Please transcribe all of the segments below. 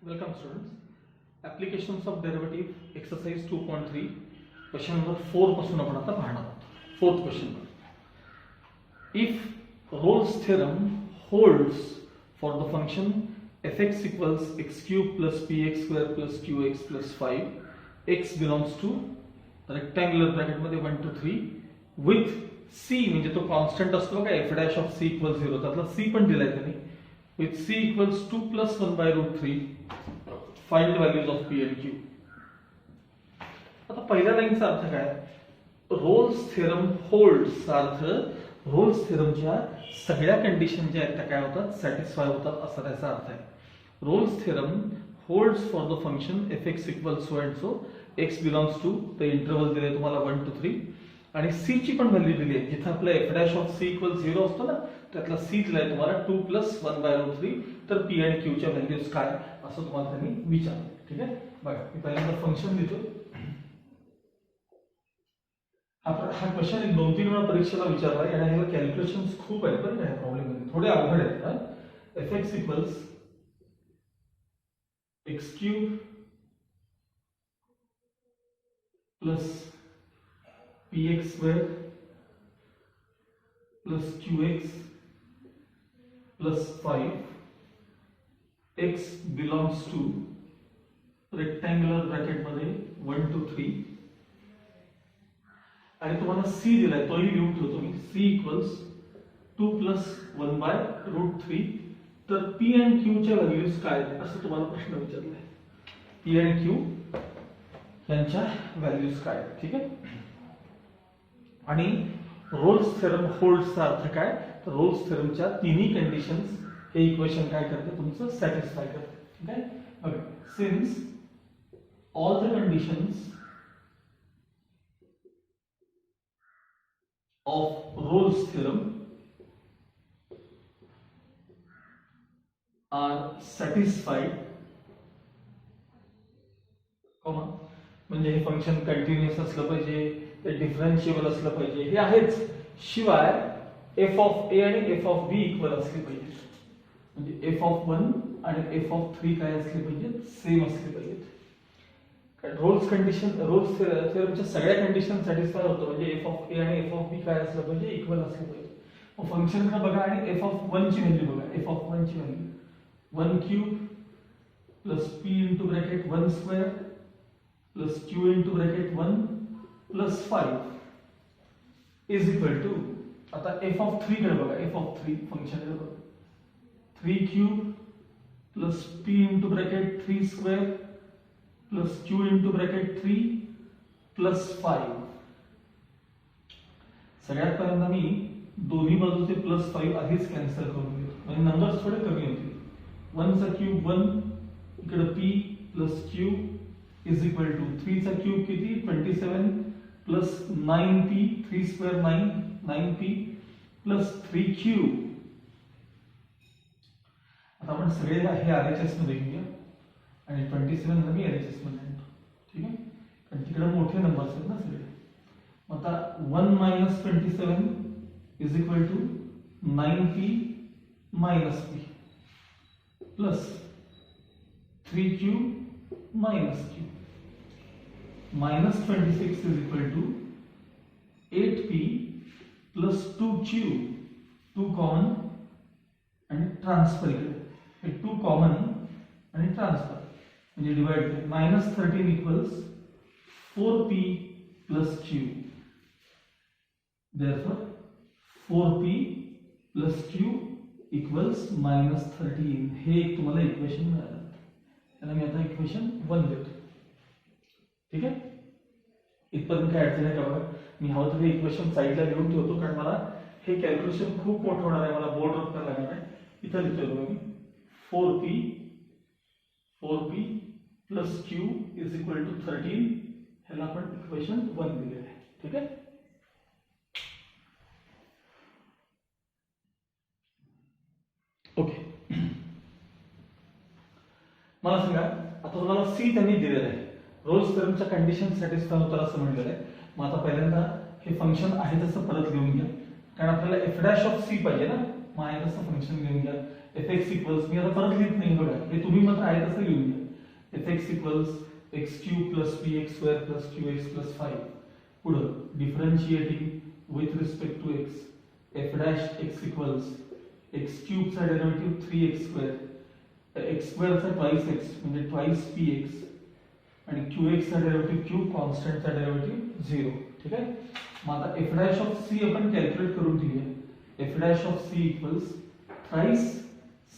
Welcome students. Applications of derivative exercise 2.3 question number 4 पासून आपण आता पाहणार आहोत. Fourth question. If Rolle's theorem holds for the function fx equals x cube plus px square plus qx plus 5, x belongs to rectangular bracket मध्ये 1 to 3 with c म्हणजे तो constant असतो का f dash of c equals 0 त्यातला c पण दिलाय त्यांनी with c equals 2 plus 1 by root 3 find values of p and q. आता पहिल्या लाईनचा अर्थ काय रोल्स थेरम होल्ड्स अर्थ रोल्स थेरमच्या सगळ्या कंडिशन ज्या आहेत त्या काय होतात सॅटिस्फाय होतात असा त्याचा अर्थ आहे. Rolls theorem holds for the function fx equals so and so x belongs to the interval दिले तुम्हाला 1 to 3 आणि c ची पण व्हॅल्यू दिली आहे जिथे आपला f dash of c equals 0 असतो ना त्यातला c दिलाय तुम्हाला 2 plus 1 by root 3 तर p and q च्या व्हॅल्यूज काय असं तुम्हाला त्यांनी विचारलं. ठीक आहे बघा मी पहिल्यांदा फंक्शन लिहितो. हा क्वेश्चन एक 2-3 वेळा परीक्षेला विचारला आहे आणि ह्याला कॅल्क्युलेशन्स खूप आहेत पण या प्रॉब्लेम मध्ये थोडे अवघड आहेत. fx equals x cube plus px square plus qx plus 5 x belongs to rectangular bracket मध्ये 1 to 3 आणि तुम्हाला c दिलाय तोही लिहून ठेवतो मी c equals 2 plus 1 by root 3 तर p and q च्या व्हॅल्यूज काय आहेत असं तुम्हाला प्रश्न विचारलाय. p and q यांच्या व्हॅल्यूज काय आहेत. ठीक आहे आणि रोल्स थेरम होल्ड्सचा अर्थ काय तर रोल्स थेरमच्या तिन्ही कंडिशन्स हे इक्वेशन काय करते तुमचं सॅटिस्फाय करते. ठीक आहे बघा since all the conditions of Rolle's theorem are satisfied comma म्हणजे हे फंक्शन कंटिन्युअस असलं पाहिजे ते डिफरन्शिएबल असलं पाहिजे हे आहेच शिवाय f of a आणि f of b इक्वल असले पाहिजे म्हणजे f of 1 आणि f of 3 काय असले पाहिजे सेम असले पाहिजेत. रोल्स थेरमच्या सगळ्या कंडिशन सॅटिस्फाय होतं म्हणजे f of a आणि f of b काय असलं पाहिजे इक्वल असले पाहिजे. मग फंक्शन कडे बघा आणि f of 1 ची व्हॅल्यू बघा f of 1 ची value 1 cube plus p into bracket 1 square plus q into bracket 1 plus 5 is equal to आता f of 3 कडे बघा f of 3 फंक्शन कडे बघा 3 cube plus p into bracket 3 square plus q into bracket 3 plus 5 सगळ्यात पहिल्यांदा मी दोन्ही बाजूचे plus 5 आधीच कॅन्सल करून घेतो म्हणजे नंबर्स थोडे कमी होतील. 1 चा क्यूब 1 इकडे p plus q is equal to 3 चा क्यूब किती 27 plus 9p 3 square 9p plus 3q. आता आपण सगळे हे RHS मध्ये घेऊया आणि 27 ला मी RHS मध्ये आणतो. ठीक आहे कारण तिकडे मोठे नंबर्स आहेत ना सगळे. आता 1 minus 27 is equal to 9p minus p plus 3q minus q minus 26 is equal to 8p plus 2q 2 common आणि ट्रान्सफर इकडे 2 कॉमन आणि ट्रान्सफर म्हणजे divide minus 13 equals 4p plus q therefore 4p plus q equals minus 13 हे एक तुम्हाला equation मिळालं त्याला मी आता इक्वेशन 1 देतो. ठीक आहे इथपर्यंत काय अडचण आहे का बघा मी हवं तर हे इक्वेशन साईडला लिहून ठेवतो कारण मला हे कॅल्क्युलेशन खूप मोठं होणार आहे मला बोर्डवर करायला लागणार आहे. इथं लिहितोय बघा मी 4p plus q is equal to 13 ह्याला आपण इक्वेशन 1 दिलेलं आहे. ठीक आहे ओके मला सांगा आता तुम्हाला c त्यांनी दिलेलं आहे रोल्स थेरमच्या कंडिशन सॅटिस्फाय होतात असं म्हटलेलं आहे. मग आता पहिल्यांदा हे फंक्शन आहे तसं परत लिहून घ्या कारण आपल्याला f dash of c पाहिजे ना मायनसचं फंक्शन घेऊन घ्या. fx इक्वल्स, मी आता परत लिहित नाही बघा, हे तुम्ही मात्र आहे तसं लिहून घ्या. fx equals x cube plus px square plus qx plus 5. पुढं differentiating with respect to x, f dash x equals x क्यूबचा डेरिव्हेटिव्ह 3x स्क्वेअर, एक्स स्क्वेअरचा ट्वाइस x म्हणजे ट्वाइस px आणि qx चा डेरिव्हेटिव्ह q कॉन्स्टंटचा derivative 0. ठीक आहे. मग आता f डॅश ऑफ c आपण कॅल्क्युलेट करून घेऊया. f dash of c equals thrice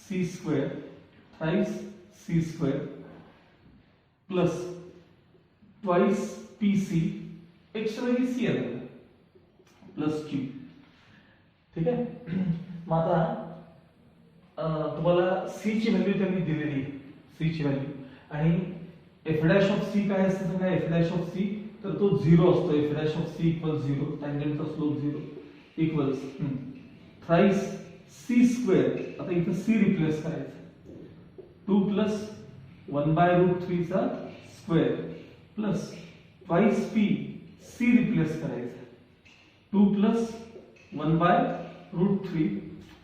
c square plus twice pc, extra वेगळी c आली प्लस q. ठीक आहे. मग आता तुम्हाला c ची व्हॅल्यू त्यांनी दिलेली आहे, c ची व्हॅल्यू, आणि f डॅश ऑफ c काय असतं सांगा. f डॅश ऑफ c तर तो 0 असतो. f dash of c equals 0, टँजेंटचा slope 0 equals thrice c square, आता इथं c रिप्लेस करायचं, 2 प्लस 1/√3 चा square plus twice p, c replace करायचं, 2 प्लस 1/√3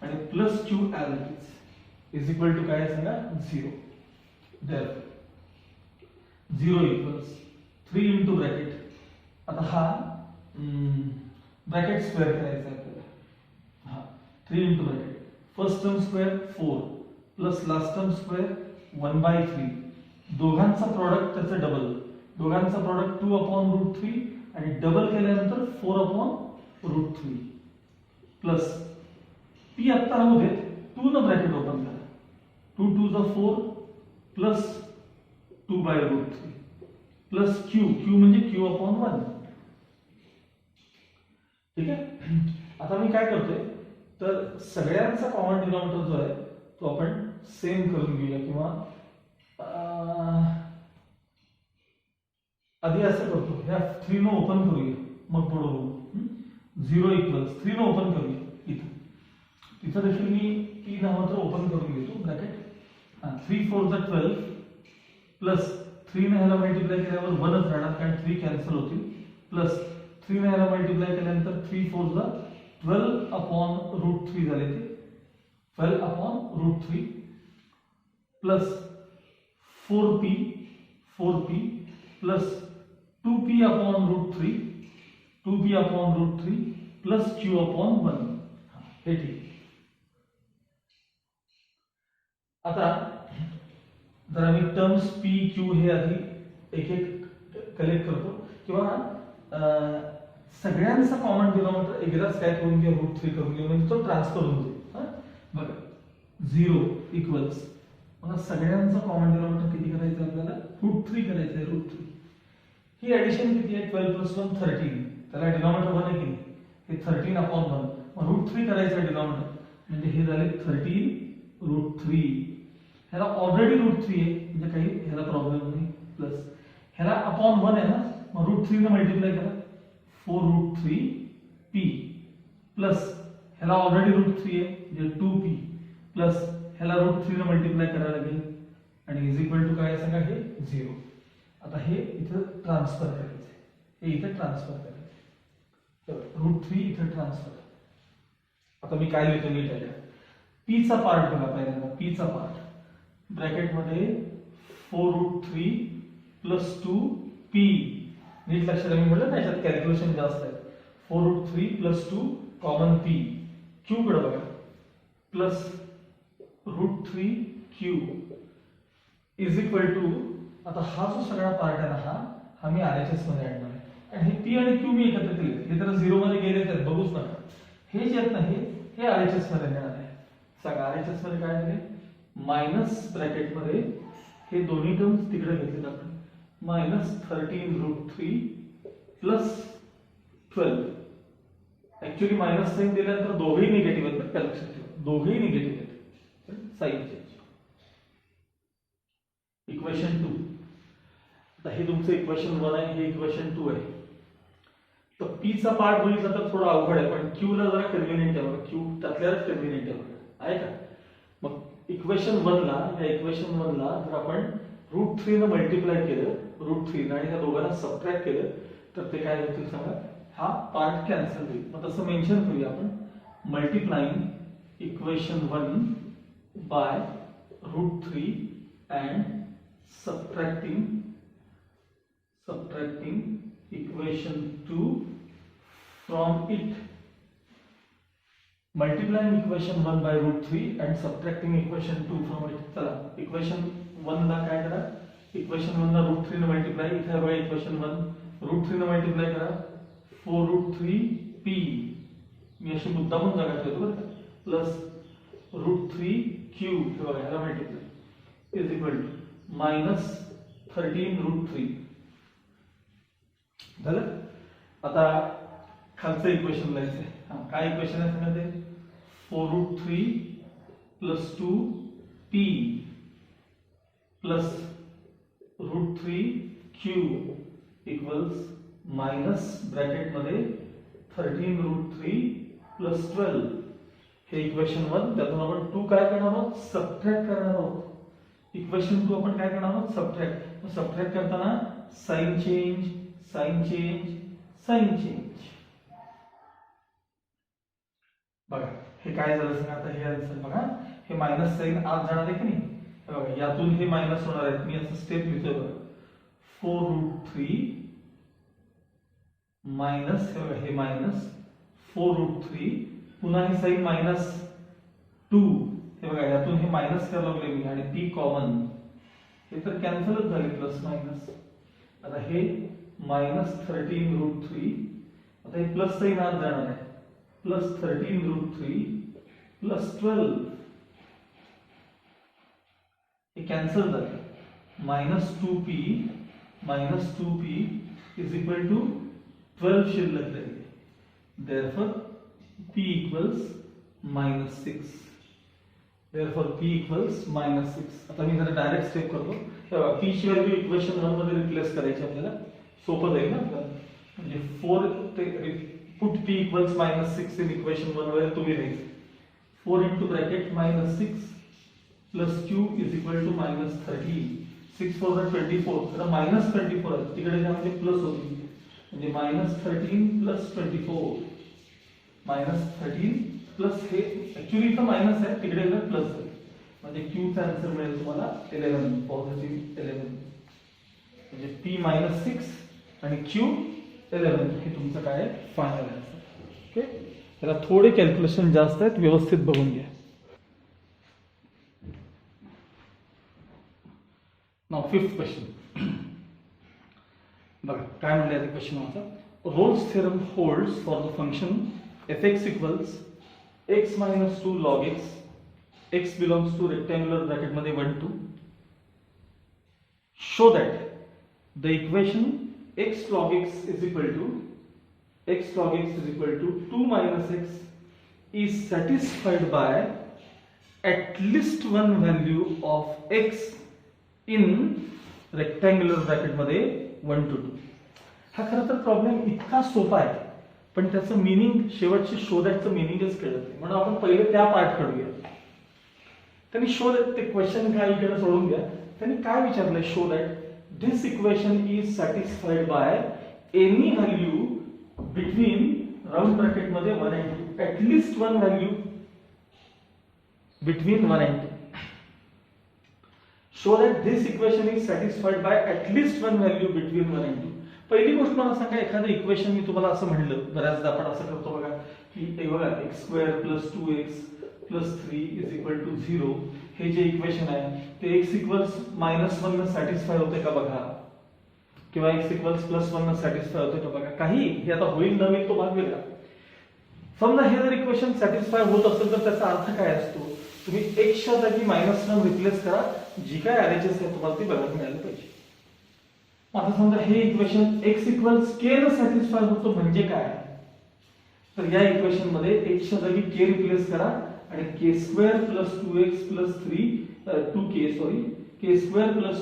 आणि plus q as it is equal to काय सांगा 0. देअरफॉर 0 इक्वल्स 3 इंटू ब्रॅकेट, आता हा ब्रॅकेट स्क्वेअर करायचा आपल्याला. हा 3 into bracket, first term square 4 plus last term square 1/3, दोघांचा प्रॉडक्ट त्याचं डबल, दोघांचा प्रॉडक्ट 2/√3 आणि डबल केल्यानंतर 4/√3 प्लस p आत्ता राहू देत, 2 न ब्रॅकेट ओपन करा, 2 2 जा 4 प्लस 2/√3 प्लस q, q म्हणजे q/1. ठीक आहे. आता मी काय करतोय तर सगळ्यांचा कॉमन डिनॉमिनेटर जो आहे तो आपण सेम करून घेऊया, किंवा आधी असं करतो, ह्या 3 न ओपन करूया मग पुढे बघू. 0 इक्वल्स 3 न ओपन करूया, इथं तिथं देखील मी p नावाचं ओपन करून घेतो ब्रॅकेट. 3 4 जा 12 प्लस 3 ने ह्याला मल्टिप्लाय केल्यावर 1च राहणार कारण 3 कॅन्सल होतील, प्लस 3 ने ह्याला मल्टिप्लाय केल्यानंतर 3 4 जा 12/√3 झाले, ते 12/√3 plus 4p plus 2p/√3 plus q/1. हे ठीक. आता जर आम्ही टर्म्स p q हे आधी एक एक कलेक्ट करतो, किंवा सगळ्यांचा कॉमन डिनॉमिनेटर एकदाच काय करून घ्या, √3 करून घ्या, म्हणजे तो ट्रान्सफर होऊन जाईल. बघा 0 इक्वल्स, मला सगळ्यांचा कॉमन डिनॉमिनेटर किती करायचं आपल्याला, √3 करायचं आहे. √3 ही ऍडिशन किती आहे, 12 + 1 13, त्याला डिनॉमिनेटर 1 आहे की नाही, हे 13/1, मग √3 करायचं आहे डिनॉमिनेटर, म्हणजे हे झाले 13√3. ह्याला ऑलरेडी √3 आहे म्हणजे काही ह्याला प्रॉब्लेम नाही, प्लस ह्याला /1 आहे ना, मग √3 ने मल्टिप्लाय करा, 4√3p प्लस ह्याला ऑलरेडी √3 आहे म्हणजे 2p प्लस ह्याला √3 ने मल्टिप्लाय करायला लागेल आणि इज इक्वल टू काय सांगा, हे 0. आता हे इथं ट्रान्सफर करायचं, हे इथं ट्रान्सफर करायचं, तर √3 इथं ट्रान्सफर. आता मी काय लिहितो नीट आहे, p चा पार्ट बघा पहिल्यांदा, p चा पार्ट ब्रॅकेट मध्ये 4√3 प्लस 2p, नीट लक्षात मी म्हटलं ना याच्यात कॅल्क्युलेशन जास्त आहे. 4√3 प्लस 2 कॉमन p, q कडे बघा, plus √3q is equal to, आता हा जो सगळा पार्ट आहे ना, हा मी RHS मध्ये आणणार आहे, आणि हे p आणि q मी एकत्र केले, हे तर 0 मध्ये गेले तर बघूच नका. हे जे आहेत ना, हे RHS मध्ये येणार आहे. सांगा RHS मध्ये काय झाले, मायनस ब्रॅकेट मध्ये हे दोन्ही टर्म्स तिकडे घेतलेत आपण, -13√3 प्लस 12. ऍक्च्युअली मायनस साइन दिल्यानंतर दोघेही निगेटिव्ह आहेत, बरं लक्षात ठेवा, दोघेही निगेटिव्ह आहेत. Sign change. इक्वेशन 2, आता हे तुमचं इक्वेशन 1 आहे, हे इक्वेशन 2 आहे. तर p चा पार्ट बघितला तर थोडा अवघड आहे, पण q ला जरा कन्व्हिनियंट आहे बघा, q त्यातल्याच कन्व्हिनियंट आहे का. मग इक्वेशन 1 ला, या इक्वेशन 1 ला जर आपण √3 ने मल्टिप्लाय केलं, √3 आणि त्या दोघांना सबट्रॅक्ट केलं तर ते काय होतील सांगा, हा पार्ट कॅन्सल होईल. मग तसं मेन्शन करूया आपण, multiplying equation 1 by root 3 and subtracting equation 2 from it, multiplying equation 1 by root 3 and subtracting equation 2 from it. चला equation 1 ला काय करा, equation 1 ला root 3 ने multiply, इथे आहे बघा equation 1 root 3 ने multiply करा, 4 root 3 p, मी अशी मुद्दामून जागा ठेवतो बरं का, प्लस root 3 q हे बघा याला multiply is equal to minus 13 root 3. झालं. आता खालचं इक्वेशन लिहायचं आहे. हा काय इक्वेशन आहे सांगा ते, 4 root 3 plus 2 p plus root 3 q equals minus bracket मध्ये 13 root 3 plus 12. हे इक्वेशन 1, त्यातून आपण 2 काय करणार आहोत, सबट्रॅक्ट करणार आहोत. इक्वेशन 2 आपण काय करणार आहोत, सबट्रॅक्ट. सबट्रॅक्ट करताना sign change sign change sign change. बघा हे काय झालं सांगा, आता हे आन्सर बघा, हे मायनस साइन आत जाणार आहे की नाही, हे बघा यातून हे मायनस होणार आहे. मी असं स्टेप लिहितोय बघा, 4 root 3 मायनस, हे बघा हे मायनस 4 root 3, पुन्हा हे साइन मायनस 2, हे बघा यातून हे मायनस करायला लागले मी, आणि p कॉमन, हे तर कॅन्सलच झाले प्लस मायनस. आता हे मायनस 13 root 3, आता हे प्लस साइन आत जाणार आहे, प्लस 13 root 3 प्लस 12, हे कॅन्सल झाले, minus 2p is equal to 12 शिल्लक राहिली. Therefore p equals minus 6. Therefore p equals minus 6. आता मी जरा डायरेक्ट स्टेप करतो. तेव्हा p ची व्हॅल्यू इक्वेशन 1 मध्ये रिप्लेस करायची आपल्याला, सोपं जाईल ना आपल्याला. म्हणजे 4 ते put p equals minus 6 in equation 1 वर तुम्ही लिहायचं, 4 into bracket minus 6 plus q is equal to minus 13. 6 4 are 24, तर minus 24 आहे, तिकडे जे म्हणजे प्लस होती, म्हणजे minus 13 plus 24, minus 13 प्लस हे ऍक्च्युअली इथं मायनस आहे, तिकडे प्लस आहे, म्हणजे q चा आन्सर मिळेल तुम्हाला 11, पॉझिटिव्ह 11. म्हणजे p minus 6 आणि q 11 हे तुमचं काय आहे, फायनल आन्सर. ओके, त्याला थोडे कॅल्क्युलेशन जास्त आहेत, व्यवस्थित बघून घ्या. नाउ फिफ्थ क्वेश्चन बघा काय म्हणले आहे क्वेश्चन आमचा. Rolls theorem holds for the function fx equals x minus 2 log x, x belongs to rectangular bracket मध्ये 1 2. Show that the equation x log x is equal to 2 minus x is satisfied by at least one value of x in rectangular bracket मध्ये 1 to 2. हा खरं तर problem इतका सोपा आहे, पण त्याचं मीनिंग शेवटचे शो दॅटचं मीनिंगच कळत नाही, म्हणून आपण पहिले त्या पार्ट कडूया. त्यांनी शो दॅट ते क्वेश्चन काय इकडे सोडून द्या. त्यांनी काय विचारलंय, show that this equation is satisfied by any value between round bracket मध्ये 1 and 2, at least one value between 1 and 2. Show that this equation is satisfied by at least one value between 1 and 2. पहिली गोष्ट मला सांगा, एखादं equation मी तुम्हाला असं म्हणलं, बऱ्याचदा आपण असं करतो बघा, की हे बघा x² + 2x + 3 is equal to 0, हे जे इक्वेशन आहे ते x इक्वल्स -1 न सॅटिस्फाय होते का बघा, किंवा x इक्वल्स +1 न सॅटिस्फाय होते का बघा. काही हे आता होईल न होईल तो भाग वेगळा. समजा हे जर इक्वेशन सॅटिस्फाय होत असेल तर त्याचा अर्थ काय असतो, तुम्ही x च्या जागी -1 रिप्लेस करा, जी काय RHS आहे तुम्हाला ती बघायला मिळाली पाहिजे. आता समजा हे इक्वेशन x इक्वल्स k न सॅटिस्फाय होतो म्हणजे काय, तर या इक्वेशन मध्ये x च्या जागी k रिप्लेस करा आणि k² + 2x + 3 2k sorry k² +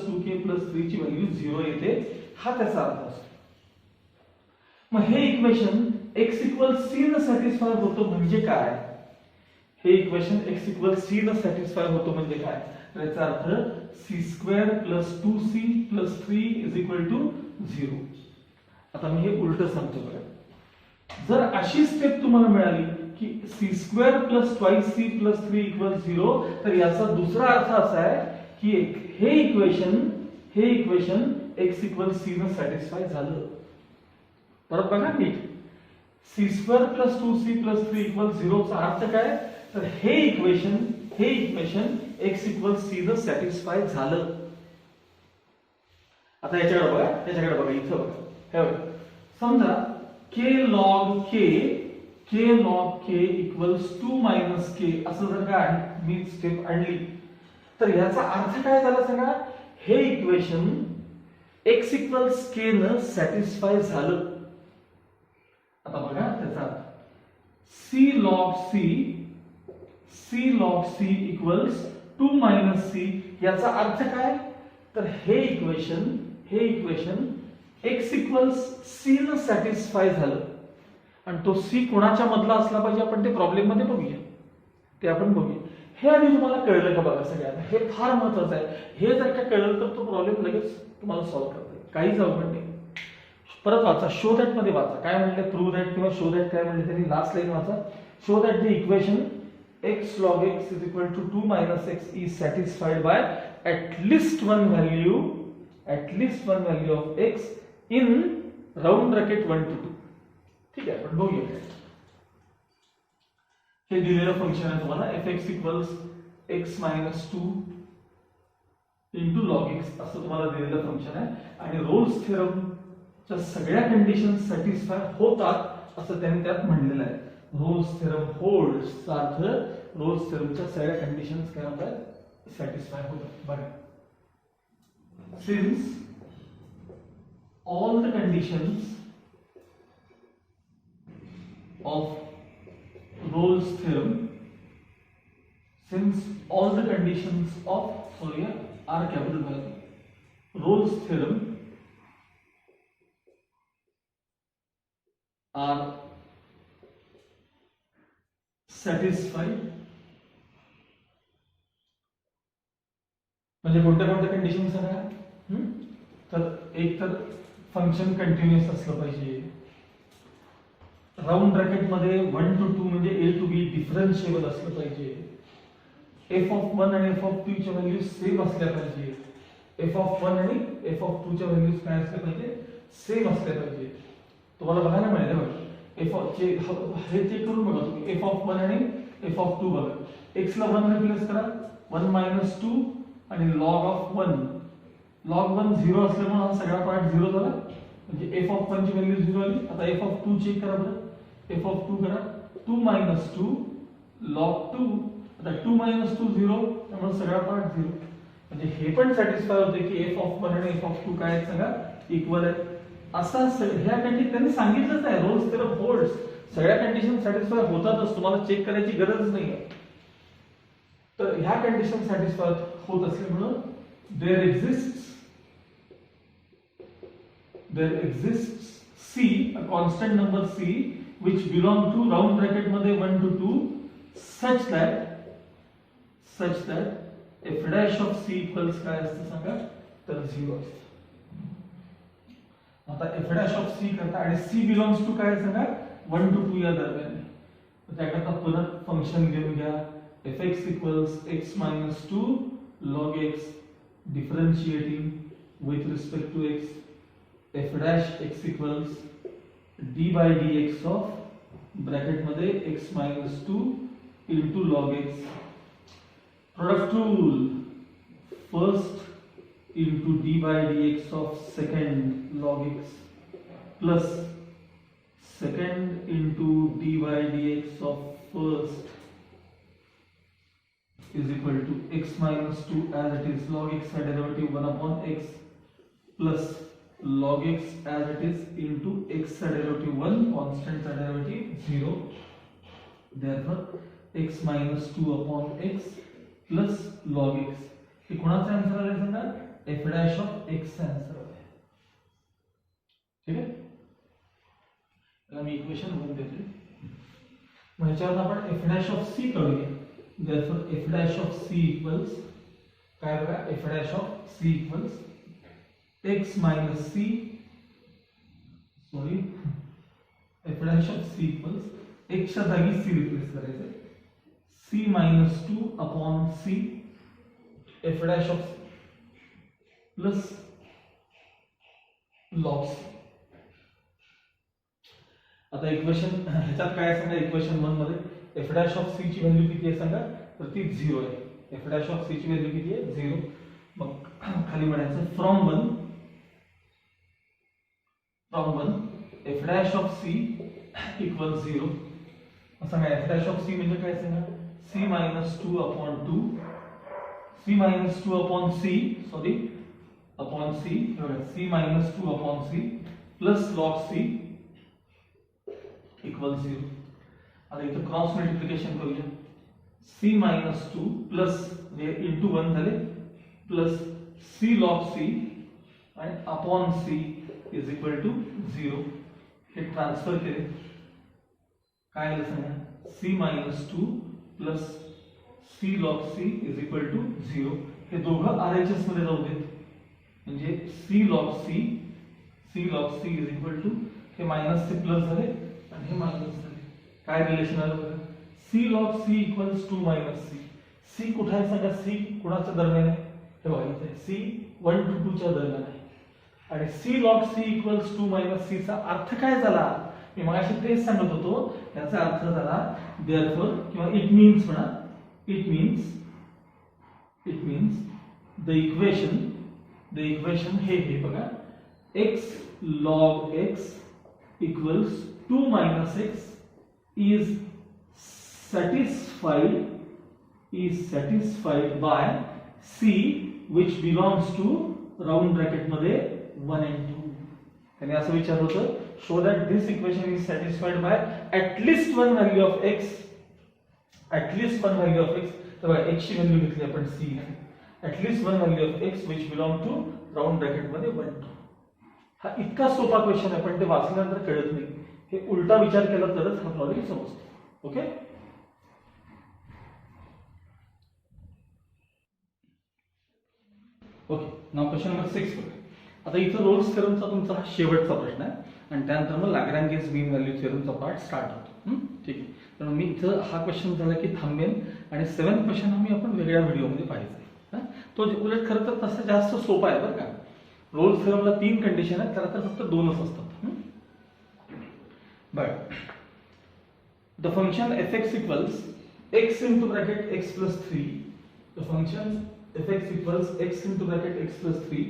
2k + 3 ची व्हॅल्यू 0 येते, हा त्याचा अर्थ असतो. मग हे इक्वेशन x इक्वल्स c न सॅटिस्फाय होतो म्हणजे काय, हे इक्वेशन x इक्वल्स c न सॅटिस्फाय होतो म्हणजे काय, याचा अर्थ c² + 2c + 3 is equal to 0. आता मी हे उलट सांगतो बघा, जर अशी स्टेप तुम्हाला मिळाली की c square plus twice c plus 3 equal 0, तर याचा दुसरा अर्थ असा आहे की हे इक्वेशन x इक्वल सी न सॅटिस्फाय झालं. परत बघा नीट, c square plus 2c plus 3 equal 0 चा अर्थ काय, तर हे इक्वेशन x इक्वल सी न सॅटिस्फाय झालं. आता याच्याकडे बघा इथं बघा, हे बघा समजा k log k equals 2 minus k असं जर का मी स्टेप आणली, तर याचा अर्थ काय झाला सांगा, हे इक्वेशन x इक्वल्स k न सॅटिस्फाय झालं. आता बघा त्याचा अर्थ c log c equals 2 minus c, याचा अर्थ काय, तर हे इक्वेशन x इक्वल्स c न सॅटिस्फाय झालं. आणि तो c कोणाच्या मधला असला पाहिजे आपण ते प्रॉब्लेम मध्ये बघूया, ते आपण बघूया. हे आधी तुम्हाला कळलं का बघा सगळ्यांना, हे फार महत्वाचं आहे. हे जर का कळलं तर तो प्रॉब्लेम लगेच तुम्हाला सॉल्व्ह करता येईल, काहीच अवघड नाही. परत वाचा, शो दॅट मध्ये वाचा, काय म्हणले प्रूव्ह दॅट किंवा शो दॅट काय म्हणले त्यांनी, लास्ट लाईन वाचा. Show that the equation x log x is equal to 2 minus x is satisfied by at least one value of x in round bracket 1 to 2. ठीक आहे, आपण बघूया. हे दिलेलं फंक्शन आहे तुम्हाला, fx equals x minus 2 into log x असं तुम्हाला दिलेलं फंक्शन आहे. आणि रोल्स थेरमच्या सगळ्या कंडिशन्स सॅटिस्फाय होतात असं त्यांनी त्यात म्हणलेलं आहे. रोल्स थेरम होल्ड्स चा अर्थ रोल्स थेरमच्या सगळ्या कंडिशन्स काय होतात, सॅटिस्फाय होतात. बघा, since all the conditions of Rolle's theorem, since all the conditions of are capital value, Rolle's theorem are satisfied. म्हणजे कोणत्या कोणत्या कंडिशन्स आहेत, तर एक तर फंक्शन कंटिन्युअस असलं पाहिजे, राउंड ब्रॅकेट मध्ये 1 to 2 म्हणजे a to b डिफरन्शिएबल असलं पाहिजे, f of 1 आणि f of 2 च्या व्हॅल्यूज सेम असल्या पाहिजे, f of 1 आणि f of 2 च्या व्हॅल्यूज काय असल्या पाहिजे, सेम असल्या पाहिजे. तुम्हाला बघायला मिळेल बघा, f of चे हे चेक करून बघा तुम्ही, f of 1 आणि f of 2 बघा, x ला 1 रिप्लेस करा, 1 minus 2 आणि log of 1, log 1 0 असल्यामुळे हा सगळा पार्ट 0 झाला, म्हणजे f of 1 ची व्हॅल्यू 0 आली. आता f of 2 चेक करा बरं, f of 2 करा, 2 minus 2 log 2, आता 2 minus 2 0, त्यामुळे सगळा पार्ट 0. म्हणजे हे पण सॅटिस्फाय होते की f of 1 आणि f of 2 काय आहेत सांगा, इक्वल आहेत. असा ह्या कंडिशन त्यांनी सांगितलंच आहे, रोल्स थेरम होल्ड्स, सगळ्या कंडिशन सॅटिस्फाय होतातच, तुम्हाला चेक करायची गरज नाही आहे. तर ह्या कंडिशन सॅटिस्फाय होत असल्यामुळे there exists c, a constant number c which belong to round bracket मध्ये 1 to 2 such that f dash of c equals काय असतं सांगा, तर 0 असतं. आता f dash of c करता आणि c belongs to काय सांगा, 1 to 2 या दरम्यान. त्याकरता पुन्हा फंक्शन घेऊन घ्या, fx equals x minus 2 log x differentiating with respect to x, f dash x equals d by dx of bracket मध्ये x minus 2 into log x, product rule, first into d by dx of second log x plus second into d by dx of first is equal to x minus 2 as it is log x का derivative 1 upon x plus log x as it is into x का derivative 1, constant का derivative 0. Therefore x minus 2 upon x plus log x. हे कोणाचा answer आला सांगा, f dash of x चा answer आला. ठीक आहे, त्याला मी इक्वेशन लिहून देतो. मग ह्याच्यावर आपण f dash of c करूया. Therefore f dash of c equals काय बघा, f dash of c equals x minus c, sorry, f dash of c equals एक्सच्या जागी सी रिप्लेस करायचं, c minus 2 upon c f dash of plus log c. आता equation ह्याच्यात काय आहे सांगा, इक्वेशन 1 मध्ये एफ डॅश ऑफ सी ची व्हॅल्यू किती आहे सांगा, तर ती 0 आहे. एफ डॅश ऑफ सी ची व्हॅल्यू किती आहे, 0. मग खाली म्हणायचं from 1 f dash of c equal 0. सांगा एफ डॅश ऑफ सी म्हणजे काय सांगा, c minus 2 upon 2, c minus 2 upon c, sorry upon c, c minus 2 upon c plus log c equal 0. आता इथं क्रॉस मल्टिप्लिकेशन करूया, सी मायनस 2 प्लस इंटू 1 झाले plus c log c आणि upon c is equal to 0. हे transfer केले, काय आलं सांगा, c minus 2 plus c log c is equal to 0. हे दोघं RHS मध्ये जाऊ देत, म्हणजे c log c is equal to, हे मायनस सी प्लस झाले आणि हे मायनस झाले. काय रिलेशन आलं बघा, c log c equals 2 minus c. C कुठे आहे सांगा, सी कुणाच्या दरम्यान आहे, हे बघा इथे सी 1 to 2 च्या दरम्यान आहे. आणि c log c equals 2 minus c चा अर्थ काय झाला, मी मगाशी तेच सांगत होतो, याचा अर्थ झाला देअरफॉर किंवा इट मीन्स म्हणा, इट मीन्स द इक्वेशन हे बघा, x log x equals 2 minus x is satisfied by c which belongs to round bracket मध्ये 1 and 2. त्याने असं विचारलं होतं, show that this equation is satisfied by at least one value of x. तर बघा x ची व्हॅल्यू घेतली आपण c, at least one value of x which belong to round bracket मध्ये 1 2. हा इतका सोपा क्वेश्चन आहे, पण ते वाचल्यानंतर कळत नाही. हे उलटा विचार केला तरच हा प्रॉब्लेम समजतो. ओके, नाव क्वेश्चन नंबर 6 बघा. आता इथं रोल्स थेरमचा तुमचा हा शेवटचा प्रश्न आहे आणि त्यानंतर मग लाग्रांजेस मीन व्हॅल्यू थेरमचा पार्ट स्टार्ट होतो. ठीक आहे, तर मी इथं हा क्वेश्चन झाला की थांबेन आणि 7th क्वेश्चन आम्ही आपण वेगळ्या व्हिडिओमध्ये पाहायचा. तो उलट खरं तर तसं जास्त सोपा आहे बरं का. रोल्स थेरमला 3 कंडिशन आहेत, त्याला तर फक्त 2च असतात. But the function fx equals x into bracket x plus 3, the function fx equals x into bracket x plus 3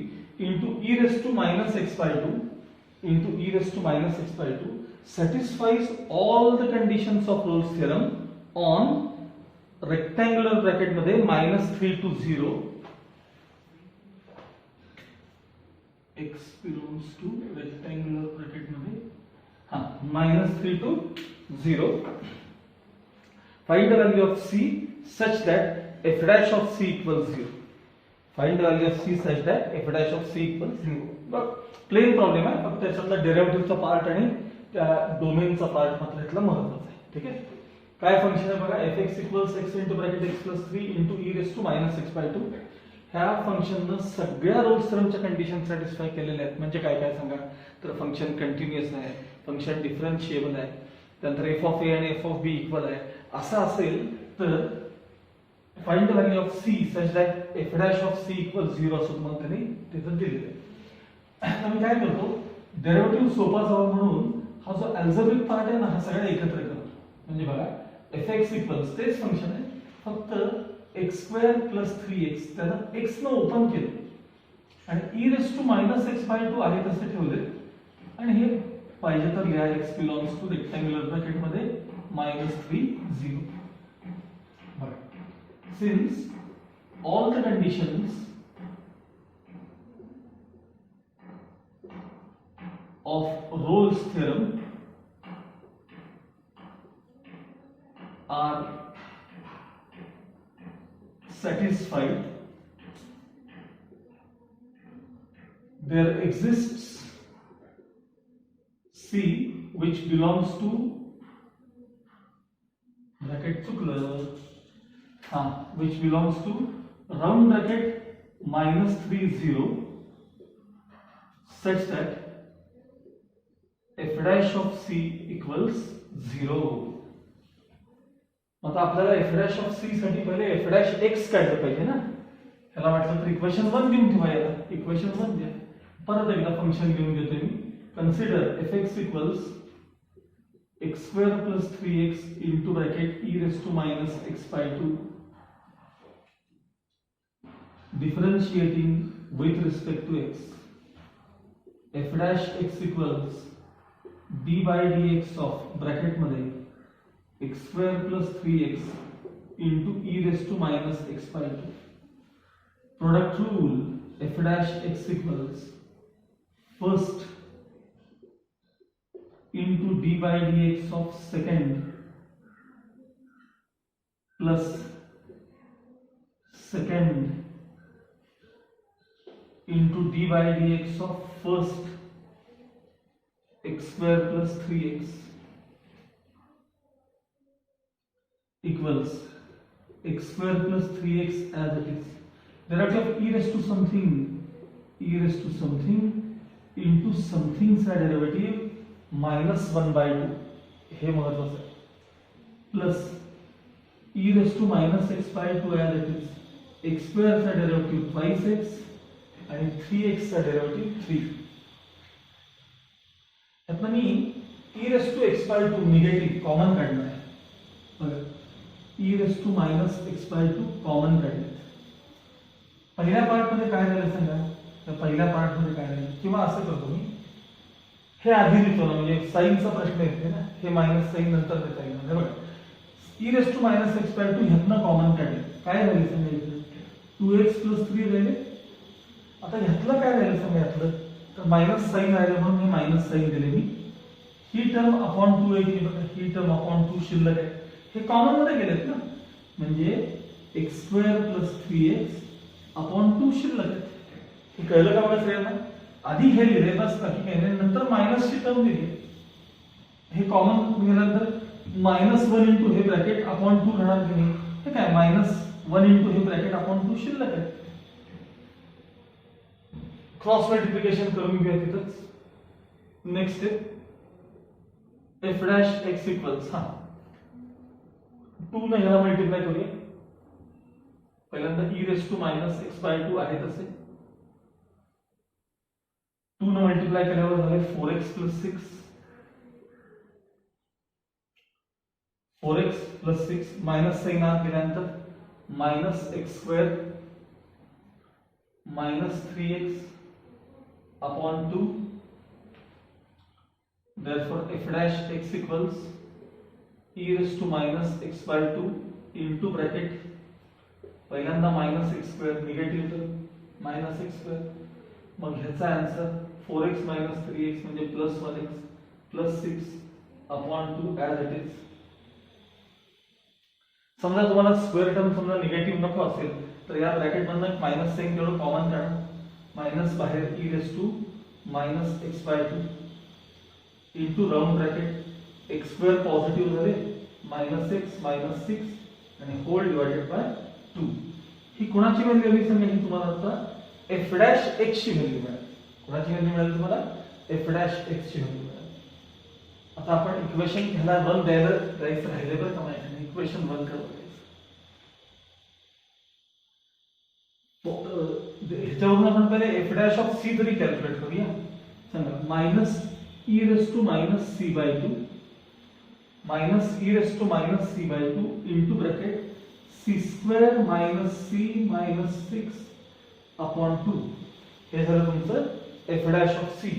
into e raised to minus x by 2 satisfies all the conditions of Rolle's theorem on rectangular bracket मध्ये -3 to 0 x belongs to rectangular bracket मध्ये -3 to 0. Find the value of c such that f dash of c equals 0. Find the value of c such that f dash of c equals 0. बघ plain problem आहे, फक्त त्याच्यातला डेरिव्हेटिव्हचा part आणि त्या डोमेनचा part मात्र इथला महत्त्वाचा आहे. ठीक आहे, काय फंक्शन आहे बघा, fx equals x into bracket x plus 3 into e raised to minus x by 2. ह्या फंक्शननं सगळ्या रोल्स थेरमच्या कंडिशन सॅटिस्फाय केलेल्या आहेत. म्हणजे काय काय सांगा, तर फंक्शन कंटिन्युअस आहे, फंक्शन डिफरन्शिएबल आहे, त्यानंतर f of a आणि f of b इक्वल आहे. असं असेल तर find the value of c such that f dash of c equals 0 असं मग त्यांनी तिथं दिलेलं आहे. आता मी काय करतो, डेरिव्हेटिव्ह सोपा जावा म्हणून हा जो अल्जेब्रिक पार्ट आहे ना, हा सगळा एकत्र करतो. म्हणजे बघा fx इक्वल्स तेच फंक्शन आहे, फक्त x² + 3x त्याला x न ओपन केलं आणि e raised to minus x by 2 आहे तसे ठेवले आणि हे पाहिजे तर लिहा x belongs to rectangular bracket मध्ये -3 0. Since all the conditions of Rolle's theorem are satisfied, there exists C which belongs to bracket चुकलं, which belongs to round bracket -3 0 such that f dash of c equals 0. आता आपल्याला F dash of C साठी पहिले F dash x काढलं पाहिजे ना. ह्याला म्हटलं तर इक्वेशन 1 लिहून ठेवा. याला इक्वेशन 1 द्या. परत एकदा फंक्शन लिहून देतोय मी. Consider f x equals x square plus 3x into bracket e raised to minus x by 2 differentiating with respect to x. F dash x equals d by dx of bracket मध्ये x square plus 3x into e raised to minus x by 2. Product rule f dash x equals first into d by dx of second plus second into d by dx of first x square plus 3x equals x square plus 3x as it is. Derivative of e raised to something into something's derivative minus 1 by 2 हे महत्वाचं आहे. Plus e raised to minus x by 2 as it is. x square चा derivative twice x आणि 3x चा derivative 3. यातनं मी e raised to x by 2 negative common काढणार आहे. बघा e raised to minus x by 2 common काढले. पहिल्या part मध्ये काय झालं सांगा. तर पहिल्या पार्ट मध्ये काय झालं किंवा असं करतो मी हे आधी लिहितो ना, म्हणजे साइनचा प्रश्न येते ना, हे मायनस साइन नंतर देता येईल. म्हणजे बघा e raised to minus x by 2 ह्यातनं common काढले. काय राहील सांगा इथे 2x plus 3 राहिले. आता ह्यातलं काय राहिलं सांगा. ह्यातलं तर मायनस साइन राहिले म्हणून मी मायनस साइन दिले. मी ही टर्म अपॉन 2 आहे. बघा ही टर्म अपॉन 2 शिल्लक आहे. हे कॉमन मध्ये गेलेत ना, म्हणजे x square plus 3x upon 2 शिल्लक आहे. हे कळलं का बघा सगळ्यांना. आधी हे लिहिले बस बाकी काही नाही. नंतर मायनस ची टर्म दिली. हे कॉमन गेल्यानंतर मायनस 1 इंटू हे ब्रॅकेट अपॉन 2 राहणार की नाही. हे काय मायनस 1 इंटू हे ब्रॅकेट अपॉन 2 शिल्लक आहे. क्रॉस मल्टिप्लिकेशन करून घेऊया तिथंच. Next step F dash x equals 2 ने ह्याला मल्टिप्लाय करूया. पहिल्यांदा e raised to minus x by 2 आहे तसे 2 ने मल्टिप्लाय केल्यावर झाले 4x plus 6 4x plus 6 minus sign आत केल्यानंतर minus x square minus 3x upon 2. Therefore f dash x equals e raised to minus x by 2 into bracket पहिल्यांदा minus x square negative तर minus x square. मग ह्याचा answer 4x minus 3x म्हणजे plus 1x plus 6 upon 2 as it is. समजा तुम्हाला square term समजा negative नको असेल तर या ब्रॅकेट मधनं मायनस साइन तेवढं कॉमन काढा. मायनस बाहेर e raised to minus x by 2 into round bracket x square positive झाले मायनस एक्स मायनस 6 आणि होल डिवाइडेड बाय 2. ही कोणाची व्हॅल्यू आली सांगा. ही तुम्हाला आता f डॅश x ची व्हॅल्यू मिळाली. कोणाची व्हॅल्यू मिळाली तुम्हाला f डॅश x ची व्हॅल्यू मिळाली. आता आपण इक्वेशन ह्याला 1 द्यायला जायचं राहिले बरं का माहिती. इक्वेशन 1 करू ह्याच्यावरून आपण पहिले f डॅश ऑफ c तरी कॅल्क्युलेट करूया. सांगा minus e raised to minus c by 2 minus e raised to minus c by 2 into bracket c square minus c minus 6 upon 2. हे झालं तुमचं f dash of c.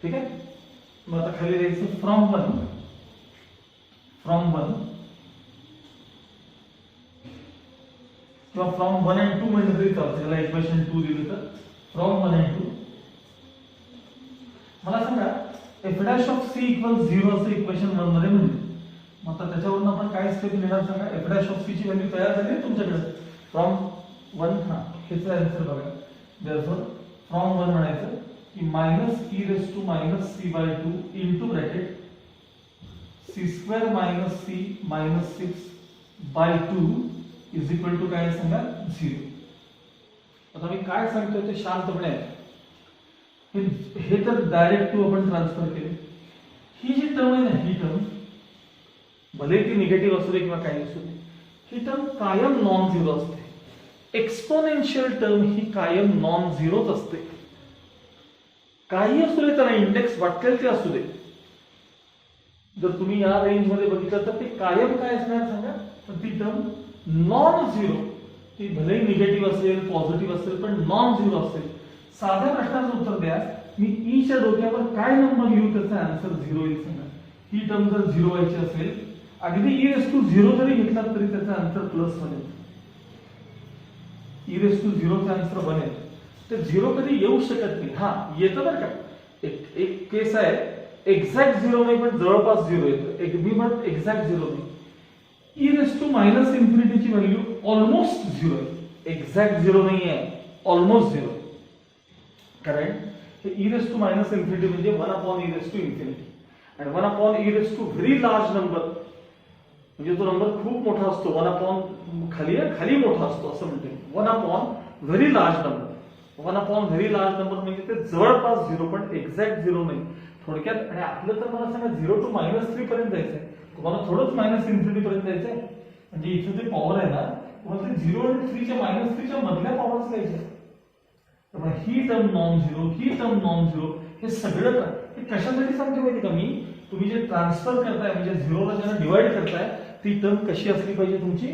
ठीक आहे. मग आता खाली द्यायचं फ्रॉम 1 किंवा फ्रॉम 1 and 2 म्हणजे तरी चालतं. त्याला इक्वेशन 2 दिलं तर फ्रॉम 1 and 2. मला सांगा f dash of c equals 0 असं इक्वेशन 1 मध्ये म्हणजे. मग आता त्याच्यावरून आपण काय स्टेप लिहिणार सांगा. f dash of c ची व्हॅल्यू तयार झाली आहे तुमच्याकडे. फ्रॉम 1 ह्याचा आन्सर बघा. therefore फ्रॉम 1 म्हणायचं की minus e raised to minus c by 2 into bracket c square minus c minus 6 by 2 is equal to काय सांगा 0. आता मी काय सांगतोय ते शांतपणे ऐका. हे तर डायरेक्ट टू आपण ट्रान्सफर केले. ही जी टर्म आहे ना ही टर्म भले ती निगेटिव्ह असू दे किंवा काही असू दे, ही टर्म कायम नॉन झिरो असते. एक्सपोनेन्शियल टर्म ही कायम नॉन झिरोच असते. काही असू दे त्याला इंडेक्स वाटेल ते असू दे, जर तुम्ही या रेंज मध्ये बघितलं तर ते कायम काय असणार सांगा, तर ती टर्म नॉन झिरो, ती भले निगेटिव्ह असेल पॉझिटिव्ह असेल पण नॉन झिरो असेल. साध्या प्रश्नाचं उत्तर द्या, मी ई च्या डोक्यावर काय नंबर लिहू त्याचा आन्सर झिरो येईल सांगा. ही टर्म जर झिरो व्हायची असेल, अगदी ई रेस टू झिरो जरी घेतला तरी त्याचा आन्सर प्लस बनेल. ई रेस टू झिरोचा आन्सर बनेल. तर झिरो कधी येऊ शकत नाही. हा येतं बरं का, एक केस आहे, एक्झॅक्ट झिरो नाही पण जवळपास झिरो येतं. एक मी म्हणत एक्झॅक्ट झिरो नाही, ई रेस टू मायनस इन्फिनिटीची व्हॅल्यू ऑलमोस्ट झिरो आहे. एक्झॅक्ट झिरो नाही आहे, ऑलमोस्ट झिरो. कारण हे e raise to minus infinity म्हणजे 1 upon e raise to infinity, आणि 1 upon e raise to very large number म्हणजे तो नंबर खूप मोठा असतो. 1 अपॉन खाली मोठा असतो असं म्हणते. 1 upon very large number, 1 upon very large number म्हणजे ते जवळपास झिरो पण एक्झॅक्ट झिरो नाही थोडक्यात. आणि आपलं तर मला सांगा 0 to -3 पर्यंत जायचंय, तुम्हाला थोडंच मायनस इन्फिनिटी पर्यंत जायचंय. म्हणजे इथे जे पॉवर आहे ना, तुम्हाला ते 0 आणि 3 च्या -3 च्या मधल्या पॉवर्स घ्यायच्या. त्यामुळे ही टर्म नॉन झिरो, ही टर्म नॉन झिरो, हे सगळं हे कशासाठी सांगते माहिती का मी, तुम्ही जे ट्रान्सफर करताय म्हणजे झिरोला ज्याला डिवाइड करताय ती टर्म कशी असली पाहिजे, तुमची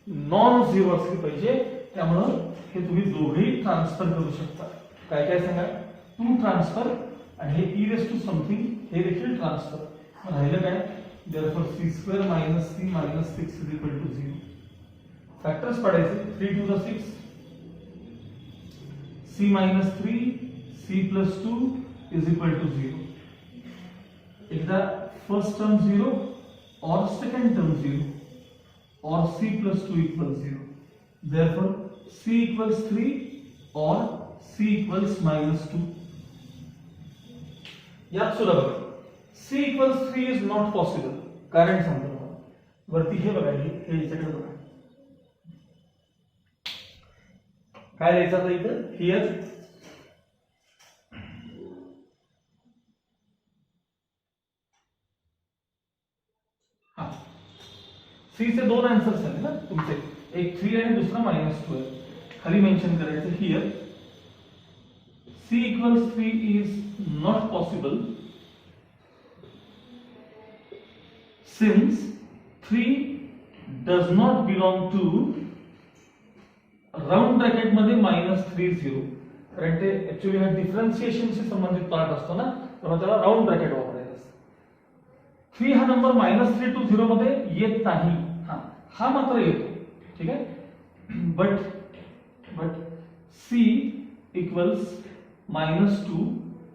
नॉन झिरो असली पाहिजे. त्यामुळं हे तुम्ही दोघेही ट्रान्सफर करू शकता. काय काय सांगा, 2 ट्रान्सफर आणि हे ई रेस टू समथिंग हे देखील ट्रान्सफर. राहिलं काय, therefore c² - c - 6 is equal to 0. Factors पाडायचे, 3 to the 6, c - 3, c + 2 is equal to 0. एकदा फर्स्ट टर्म 0 और सेकंड टर्म 0 और c + 2 equals 0. Therefore c equals 3 or c equals -2. यात सुद्धा बघा, c equals 3 is not possible. कारण सांगतो तुम्हाला, वरती हे बघा, हे याच्याकडे बघा, काय लिहायचं आता इथं, हियर सी चे 2 आन्सर्स आहेत ना तुमचे, एक 3 आणि दुसरा -2 आहे. खाली मेन्शन करायचं, here c equals 3 is not possible since 3 does not belong to round bracket मध्ये -30. कारण ते ऍक्च्युअली हा डिफरन्शिएशनशी संबंधित पार्ट असतो ना, तेव्हा त्याला राउंड ब्रॅकेट वापरायचं असतं. 3 हा नंबर -3 to 0 मध्ये येत नाही, हा मात्र येतो. ठीक आहे, बट c इक्वल्स -2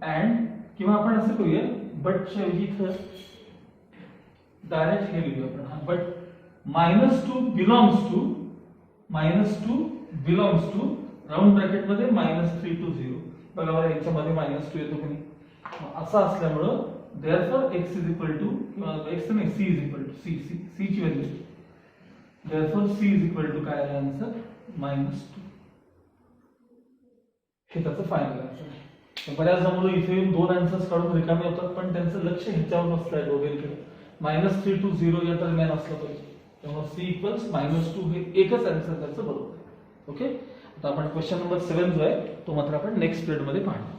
अँड, किंवा आपण असं करूया, बटच्या ऐवजी इथं डायरेक्ट हे लिहूया आपण, but -2 belongs to round bracket मध्ये -3 to 0. बघा बरं याच्यामध्ये -2 येतो की नाही, असं असल्यामुळं therefore x is equal to, किंवा x नाही, c is equal to c ची value, therefore c is equal to काय आहे आन्सर, -2. हे त्याचं फायनल आन्सर आहे. बऱ्याचदा मुलं इथे येऊन 2 आन्सर्स काढून रिकामे होतात, पण त्यांचं लक्ष ह्याच्यावर नसलंय, डोबेलकडे. -3 to 0 या दरम्यान असलं पाहिजे. त्यामुळे c इक्वल्स -2 हे एकच आन्सर त्याचं बरोबर आहे. ओके, आता आपण क्वेश्चन नंबर 7 जो आहे तो मात्र आपण नेक्स्ट पिरियड मध्ये पाहणार.